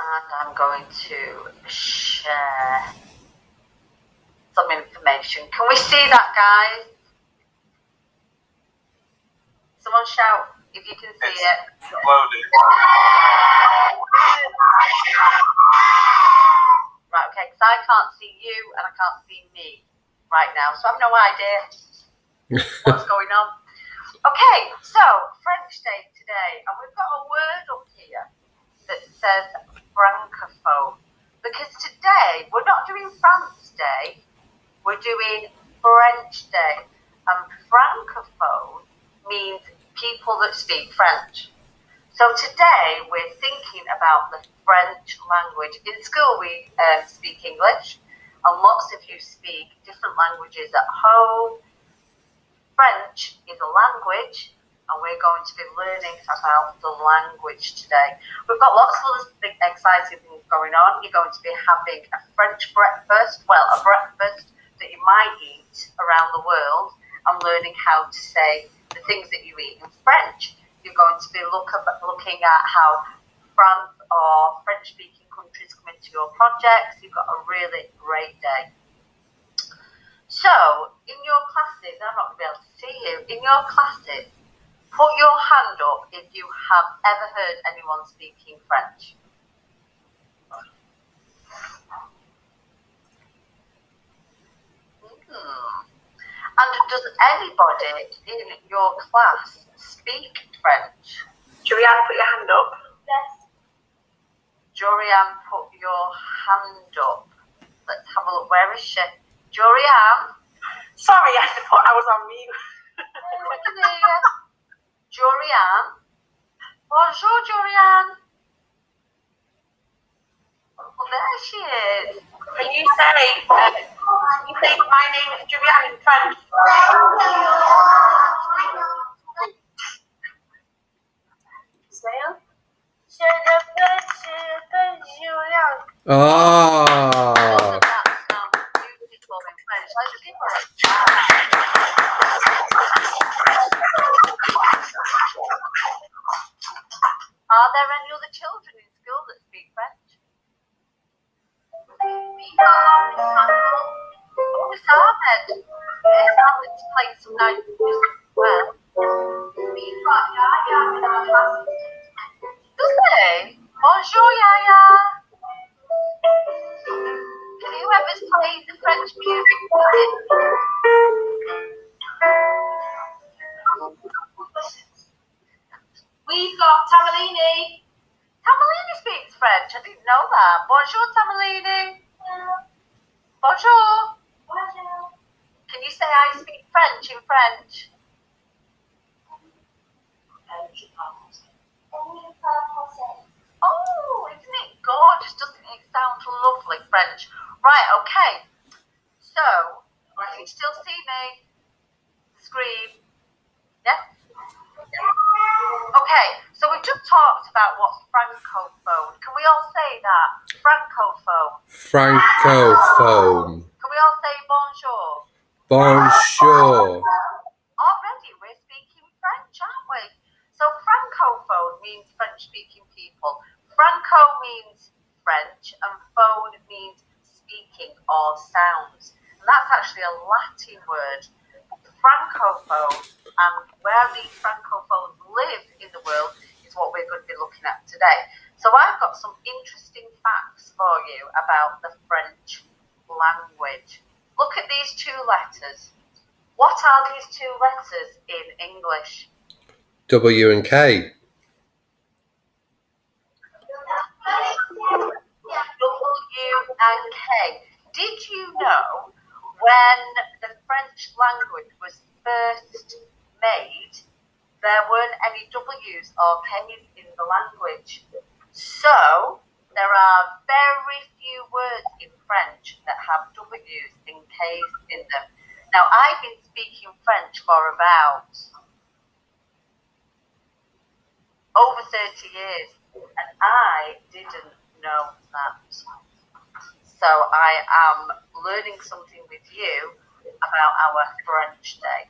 and I'm going to share some information. Can we see that, guys? Someone shout if you can see it. Loaded. Right, okay, because I can't see you and I can't see me right now, so I have no idea what's going on. Okay, so French Day today, and we've got a word up here that says francophone, because today we're not doing France Day, we're doing French Day, and francophone means people that speak French. So today we're thinking about the French language. In school we speak English, and lots of you speak different languages at home. French is a language, and we're going to be learning about the language today. We've got lots of other big, exciting things going on. You're going to be having a French breakfast, a breakfast that you might eat around the world, and learning how to say the things that you eat in French. You're going to be looking at how France or French-speaking countries come into your projects. You've got a really great day. So, in your classes, I'm not going to be able to see you, in your classes, put your hand up if you have ever heard anyone speaking French. And does anybody in your class speak French? Julianne, put your hand up. Yes. Jorianne, put your hand up. Let's have a look. Where is she? Jorianne? Sorry, I thought I was on mute. Jorianne? Bonjour, Jorianne. Oh, there she is. Can you say my name is Julianne in French? Je m'appelle Julianne. That sounds beautiful in French. Let's give her a try. Are there any other children in school that speak French? Oh, it's Ahmed. Yes, Ahmed's playing some nice music as well. We've got Yaya in our class. Does they? Bonjour, Yaya. Can you ever play the French music for me? We've got Tamalini. Tamalini speaks French. I didn't know that. Bonjour, Tamalini. Bonjour. Bonjour. Can you say I speak French in French? Oh, isn't it gorgeous? Doesn't it sound lovely, French? Right, okay. So, can you still see me? Screen. Yeah? Okay, so we just talked about what's francophone. Can we all say that? Francophone. Francophone. Can we all say bonjour? Bonjour. Already we're speaking French, aren't we? So francophone means French-speaking people. Franco means French, and phone means speaking or sounds. And that's actually a Latin word. Francophone, and where these francophones live in the world is what we're going to be looking at today. So I've got some interesting facts for you about the French language. Look at these two letters. What are these two letters in English? W and K. W and K. Did you know when the French language was first made, there weren't any W's or K's in the language? So there are very few words in French that have W's and K's in them. Now, I've been speaking French for about over 30 years, and I didn't know that. So I am learning something with you about our French Day.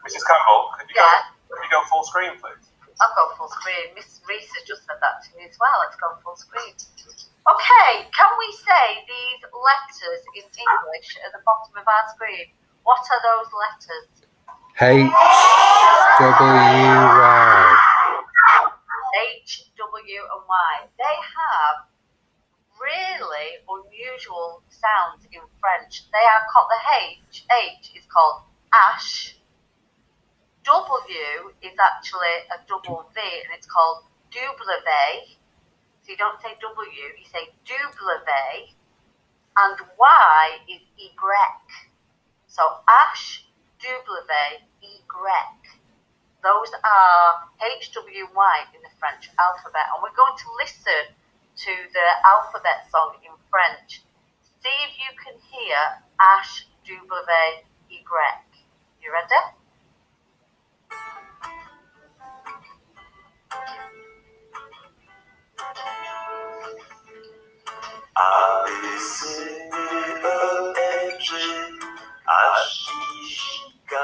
Mrs. Campbell, could you go full screen, please? I'll go full screen. Miss Reese has just said that to me as well. Let's go full screen. Okay, can we say these letters in English at the bottom of our screen? What are those letters? H-W-Y. H, W, and Y. They have really unusual sounds in French. They are called, the H is called ash. W is actually a double V and it's called double V. So you don't say W, you say double V. And Y is Y. So ash, double V, Y. Those are H, W, Y in the French alphabet. And we're going to listen to the alphabet song in French. See if you can hear ash, double V, Y. You ready? A, B, C, D, E, F, G, H, I, J, K, L,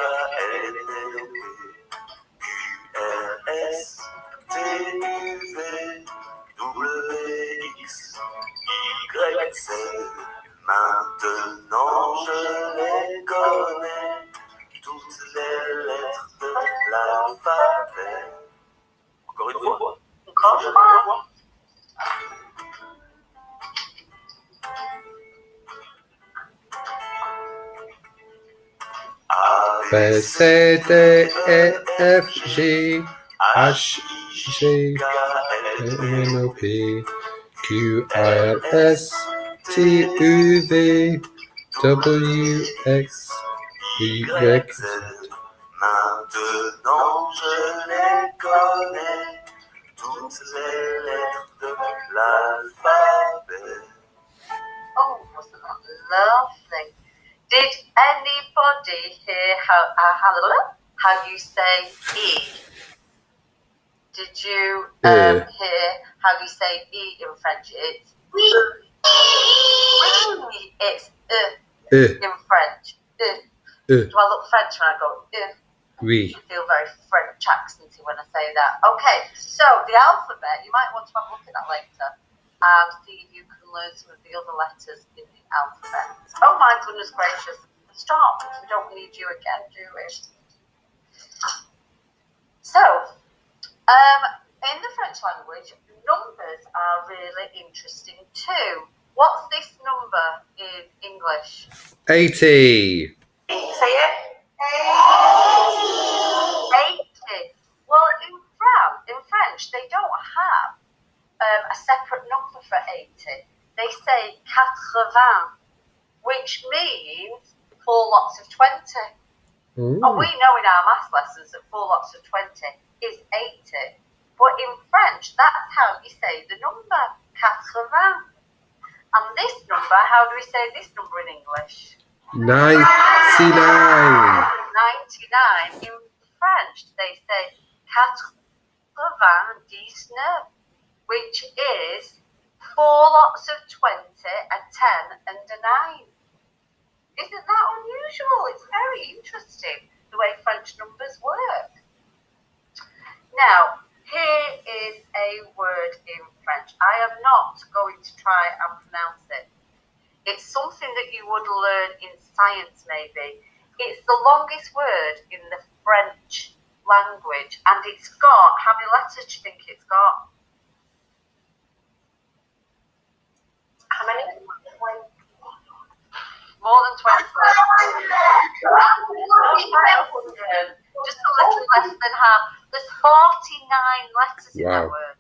M, N, O, P, Q, R, S, T, U, V, W, X, Y, Z. Maintenant je les connais, toutes les lettres de l'alphabet. Encore une fois. Encore une fois. B, C, D, E, F, G, H, J, K, L, M, N, O, P, Q, R, S, T, U, V, W, X, Y, Z. Maintenant je les connais, toutes les lettres de l'alphabet. Oh, wasn't that lovely? Did anybody hear how you say E? Did you hear how you say E in French? It's it's in French. Do I look French when I go Oui. I feel very French accenty when I say that. Okay, so the alphabet, you might want to have a look at that later and see if you can learn some of the other letters in the alphabet. Oh my goodness gracious. Stop. We don't need you again, do we? So, in the French language, numbers are really interesting too. What's this number in English? 80. Say it. 80. Well, in French, they don't have a separate number for 80. They say 80, which means 4 lots of 20. And we know in our maths lessons that 4 lots of 20 is 80. But in French, that's how you say the number 80. And this number, how do we say this number in English? 99. 99. In French, they say 99, which is 4 lots of 20, a 10 and a 9. Isn't that unusual? It's very interesting the way French numbers work. Now, here is a word in French. I am not going to try and pronounce it. It's something that you would learn in science maybe. It's the longest word in the French language and it's got, how many letters do you think it's got? How many? More than 20 letters. Just a little less than half. There's 49 letters in that word.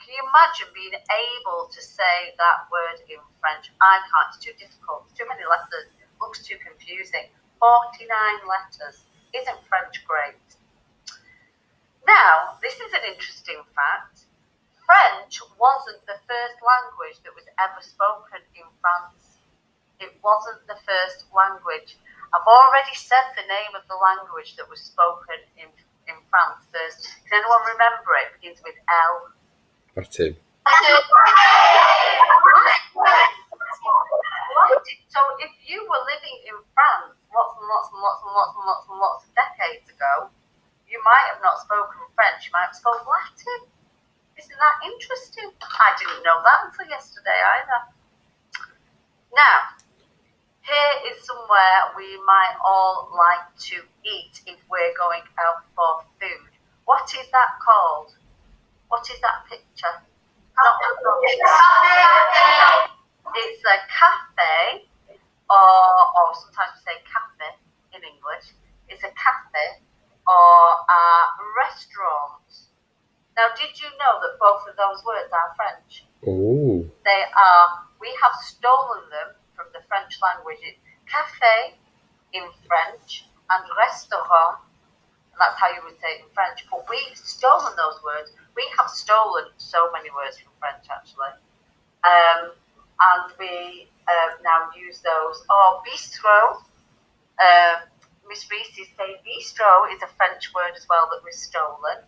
Can you imagine being able to say that word in French? I can't. It's too difficult. It's too many letters. It looks too confusing. 49 letters. Isn't French great? Now, this is an interesting fact. French wasn't the first language that was ever spoken in France. It wasn't the first language. I've already said the name of the language that was spoken in France first. Can anyone remember it? It begins with L. Latin. So if you were living in France lots of decades ago, you might have not spoken French. French, you might have spelled Latin. Isn't that interesting? I didn't know that until yesterday either. Now, here is somewhere we might all like to eat if we're going out for food. What is that called? What is that picture? It's a cafe, or sometimes we say cafe in English. It's a cafe or a restaurant. Now, did you know that both of those words are French? Oh. They are. We have stolen them from the French language. It's cafe in French and restaurant, and that's how you would say it in French. But we've stolen those words. We have stolen so many words from French, actually. And we now use those. Or bistro. Miss Reese is saying bistro is a French word as well that we've stolen.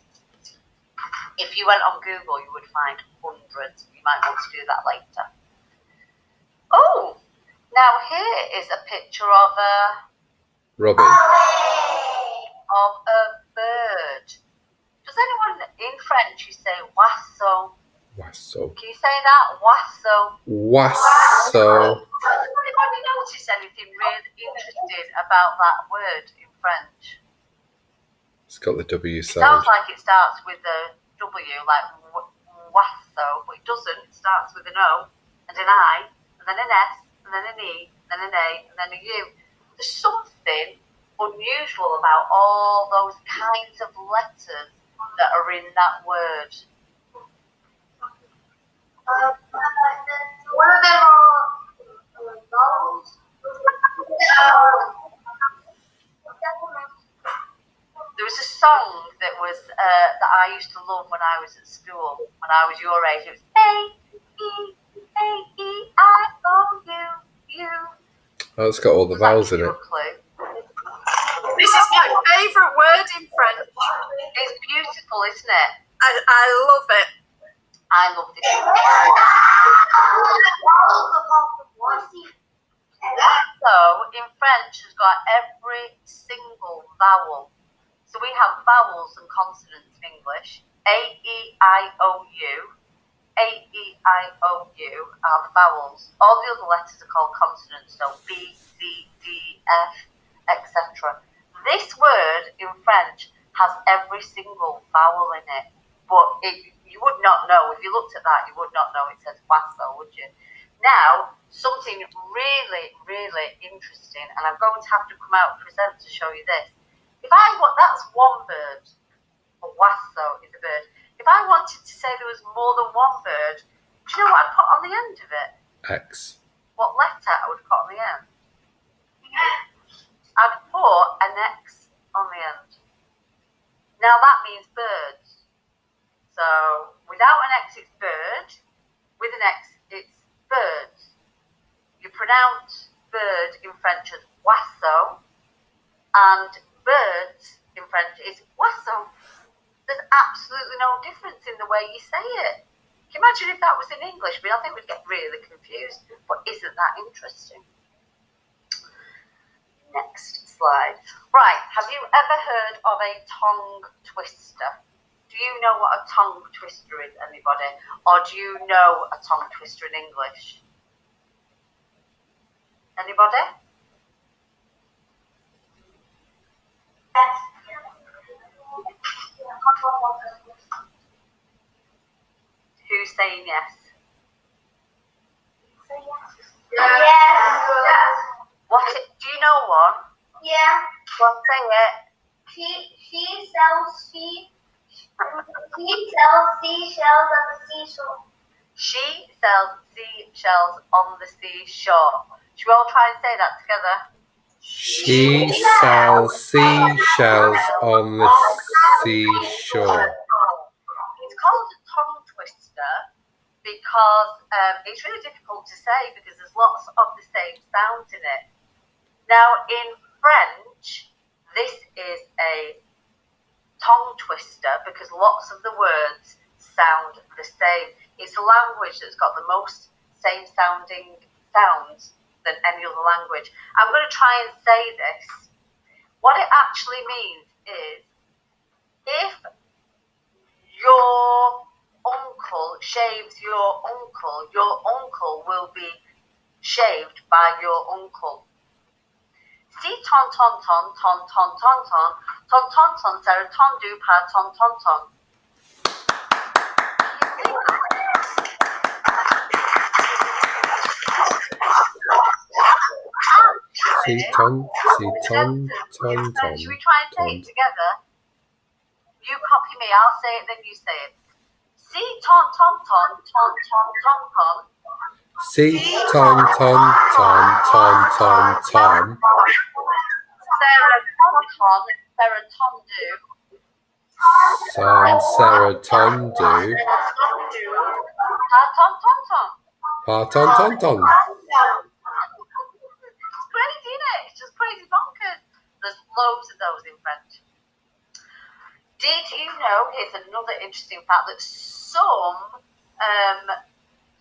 If you went on Google, you would find hundreds. You might want to do that later. Oh, now here is a picture of a Robin. bird. Does anyone in French you say oiseau? Wasso. Can you say that? Oiseau. Wasso. Does anybody notice anything really interesting about that word in French? It's got the W It sound. sounds like it starts with a W, like oiseau, but it doesn't. It starts with an O and an I, and then an S, and then an E, and then an A, and then a U. There's something unusual about all those kinds of letters that are in that word. One of them are vowels. There was a song that was that I used to love when I was at school, when I was your age. It was A-E-I-O-U. Oh, it's got all the vowels in it. This is my favourite word in French. It's beautiful, isn't it? I love it. I love this. So in French, it's got every single vowel. So we have vowels and consonants in English. A-E-I-O-U. A-E-I-O-U are the vowels. All the other letters are called consonants. So B, C, D, F, etc. This word in French has every single vowel in it. But you would not know, if you looked at that, you would not know it says oiseau, would you? Now, something really, really interesting, and I'm going to have to come out and present to show you this. That's one bird. A oiseau is a bird. If I wanted to say there was more than one bird, do you know what I'd put on the end of it? X. What letter I would put on the end? I'd put an X on the end. Now that means birds. So without an X, it's bird. With an X, it's birds. You pronounce bird in French as oiseau, and birds in French is oiseau. There's absolutely no difference in the way you say it. Can you imagine if that was in English? I think we'd get really confused. But isn't that interesting? Next slide. Right, have you ever heard of a tongue twister? Do you know what a tongue twister is, anybody? Or do you know a tongue twister in English? Anybody? Who's saying yes? Yes. Do you know one? Yeah. Well, say it. She sells seashells at the seashore. She sells seashells on the seashore. Should we all try and say that together? She sells seashells on the seashore. It's called a tongue twister because it's really difficult to say because there's lots of the same sounds in it. Now, in French, this is a tongue twister because lots of the words sound the same. It's a language that's got the most same sounding sounds than any other language. I'm going to try and say this. What it actually means is if shaves your uncle will be shaved by your uncle. Si ton ton ton ton ton ton ton ton ton ton Sarah ton du pa ton ton ton. Si ton ton ton. Should we try and say it together? You copy me, I'll say it, then you say it. Si ton ton ton ton ton ton ton. Si ton ton ton ton ton ton. Sarah ton ton, Sarah ton do. Son Sarah ton do. Pa ton ton ton. Pa ton ton ton. It's crazy, isn't it? It's just crazy bonkers. There's loads of those in French. Did you know, here's another interesting fact, that some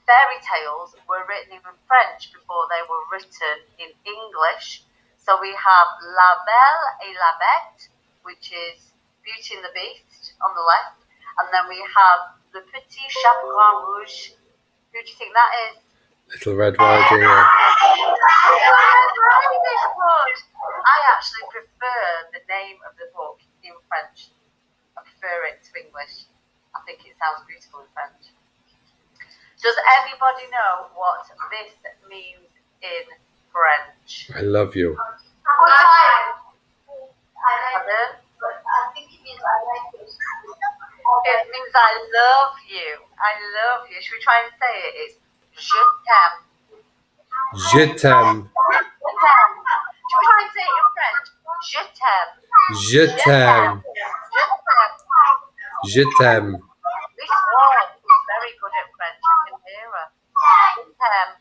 fairy tales were written in French before they were written in English. So we have La Belle et la Bête, which is Beauty and the Beast on the left. And then we have Le Petit Chaperon Rouge. Who do you think that is? Little Red Riding Hood. I actually prefer the name of the book in French. I prefer it to English. I think it sounds beautiful in French. Does everybody know what this means in French? I love you. Pardon? I think it means I like you. It means I love you. I love you. Should we try and say it? It's je t'aime. Je t'aime. Je t'aime. Should we try and say it in French? Je t'aime. Je t'aime. Je t'aime. This woman is very good at French. I can hear her. Je t'aime.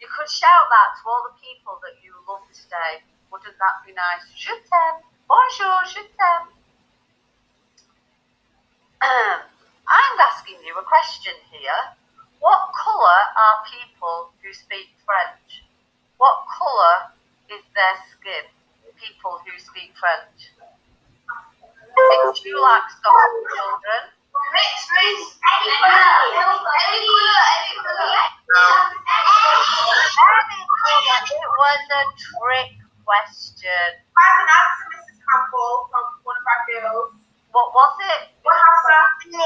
You could shout that to all the people that you love today. Wouldn't that be nice? Je t'aime. Bonjour, je t'aime. I'm asking you a question here. What colour are people who speak French? What colour is their skin? People who speak French. If you like Scottish children, Mixed race. Any colour. it was a trick question. I have an answer, Mrs. Campbell, from one of our girls. What was it? What happened? Blue.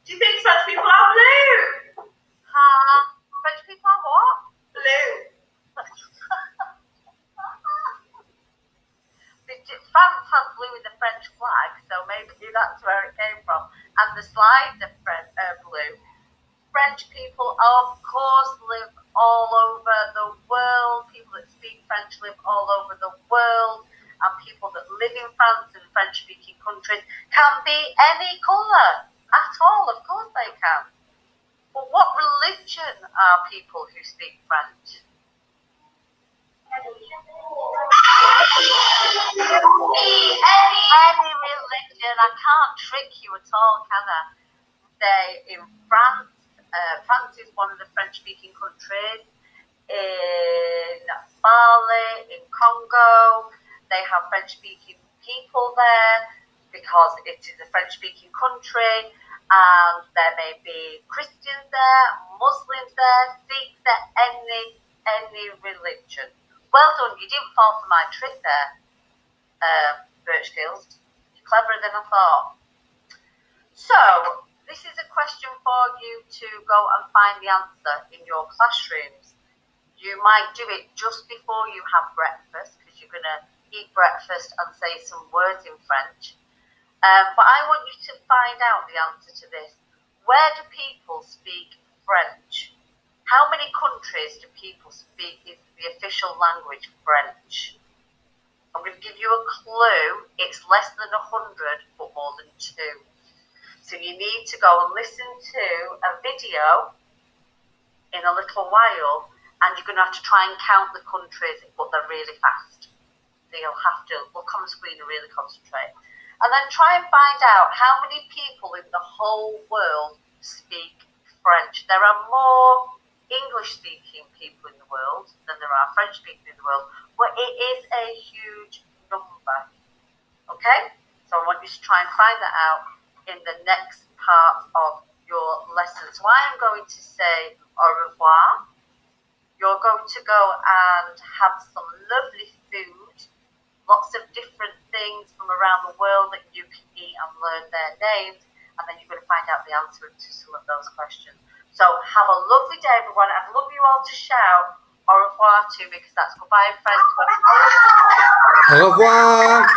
Do you think French people are blue? French people are what? Blue. France has blue in the French flag, so maybe that's where it came from. And the slides are blue. French people, of course, live all over the world. People that speak French live all over the world. And people that live in France and French-speaking countries can be any colour at all. Of course they can. But what religion are people who speak French? Any religion. I can't trick you at all, can I? They in France. France is one of the French-speaking countries. In Mali, in Congo, they have French-speaking people there because it is a French-speaking country, and there may be Christians there, Muslims there, Sikhs there, any religion. Well done, you didn't fall for my trick there, Birchfield. You're cleverer than I thought. So, this is a question for you to go and find the answer in your classrooms. You might do it just before you have breakfast, because you're going to eat breakfast and say some words in French. But I want you to find out the answer to this. Where do people speak French? How many countries do people speak is the official language French? I'm going to give you a clue. It's less than 100, but more than 2. So you need to go and listen to a video in a little while, and you're going to have to try and count the countries, but they're really fast. So you'll have to look on the screen and really concentrate. And then try and find out how many people in the whole world speak French. There are more English-speaking people in the world than there are French-speaking in the world, but it is a huge number. Okay? So I want you to try and find that out in the next part of your lesson. So I am going to say au revoir. You're going to go and have some lovely food, lots of different things from around the world that you can eat and learn their names, and then you're going to find out the answer to some of those questions. So have a lovely day, everyone. I'd love you all to shout au revoir to me, because that's goodbye in French. Au revoir.